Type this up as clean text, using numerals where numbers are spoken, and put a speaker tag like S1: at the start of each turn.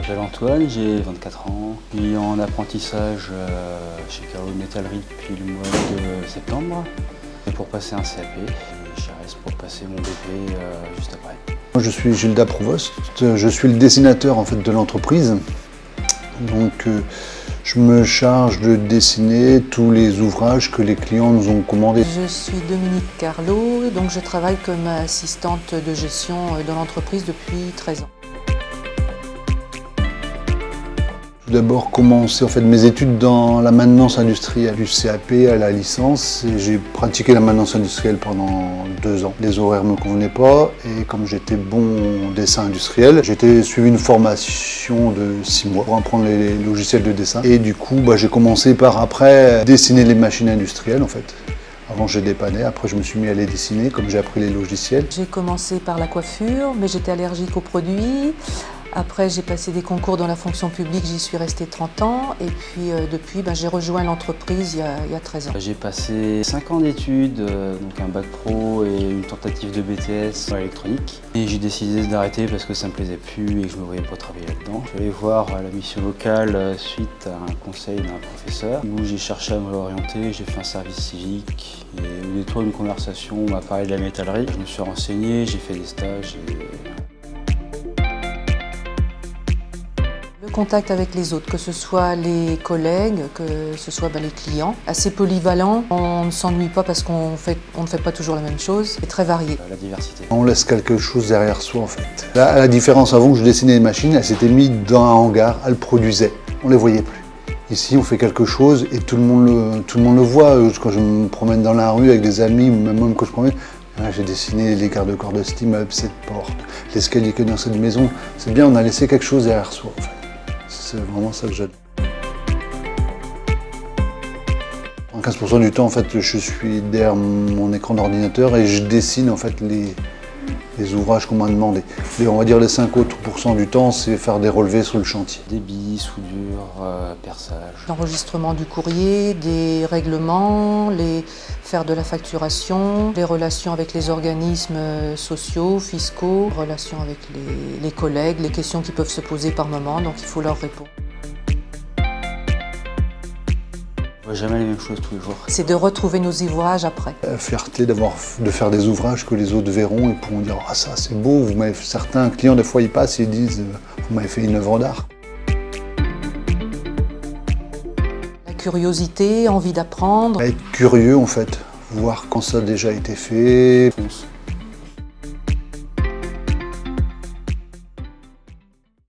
S1: m'appelle Antoine, j'ai 24 ans. Je suis en apprentissage chez Carreau Métallerie depuis le mois de septembre. Et pour passer un CAP, et je reste pour passer mon BP juste après.
S2: Moi, je suis Gilda Prouvost, je suis le dessinateur en fait, de l'entreprise. Donc je me charge de dessiner tous les ouvrages que les clients nous ont commandés.
S3: Je suis Dominique Carlot, donc je travaille comme assistante de gestion dans l'entreprise depuis 13 ans.
S2: Tout d'abord commencé en fait, mes études dans la maintenance industrielle, du CAP à la licence. J'ai pratiqué la maintenance industrielle pendant 2 ans. Les horaires ne me convenaient pas et comme j'étais bon en dessin industriel, j'ai suivi une formation de 6 mois pour apprendre les logiciels de dessin. Et du coup, j'ai commencé par après dessiner les machines industrielles en fait. Avant, je dépannais, après je me suis mis à les dessiner comme j'ai appris les logiciels.
S3: J'ai commencé par la coiffure, mais j'étais allergique aux produits. Après, j'ai passé des concours dans la fonction publique, j'y suis restée 30 ans. Et puis depuis, j'ai rejoint l'entreprise il y a 13 ans.
S1: J'ai passé 5 ans d'études, donc un bac pro et une tentative de BTS en électronique. Et j'ai décidé d'arrêter parce que ça ne me plaisait plus et que je ne me voyais pas travailler là-dedans. Je suis allé voir la mission locale suite à un conseil d'un professeur où j'ai cherché à me réorienter. J'ai fait un service civique et au détour d'une conversation, on m'a parlé de la métallerie. Je me suis renseigné, j'ai fait des stages.
S3: Le contact avec les autres, que ce soit les collègues, que ce soit les clients, assez polyvalent. On ne s'ennuie pas parce qu'on ne fait pas toujours la même chose, c'est très varié.
S1: La diversité.
S2: On laisse quelque chose derrière soi en fait. Là, la différence, avant que je dessinais les machines, elles s'étaient mises dans un hangar, elles produisaient, on ne les voyait plus. Ici, on fait quelque chose et tout le monde le voit. Quand je me promène dans la rue avec des amis, ou même quand je promène, j'ai dessiné les garde-corps de cet immeuble, cette porte, l'escalier que dans cette maison. C'est bien, on a laissé quelque chose derrière soi en fait. C'est vraiment ça que j'aime. En 15% du temps, en fait, je suis derrière mon écran d'ordinateur et je dessine en fait, les ouvrages qu'on m'a demandé. Et on va dire les 5 autres % du temps, c'est faire des relevés sur le chantier.
S1: Débit, soudure, perçage.
S3: L'enregistrement du courrier, des règlements, faire de la facturation, les relations avec les organismes sociaux, fiscaux, relations avec les collègues, les questions qui peuvent se poser par moment, donc il faut leur répondre.
S1: On ne voit jamais les mêmes choses tous les jours.
S3: C'est de retrouver nos ouvrages après.
S2: La fierté de faire des ouvrages que les autres verront et pourront dire « Ah ça c'est beau, certains clients des fois ils passent et ils disent « Vous m'avez fait une œuvre d'art ».
S3: La curiosité, envie d'apprendre.
S2: Être curieux en fait, voir quand ça a déjà été fait.
S1: Fonce.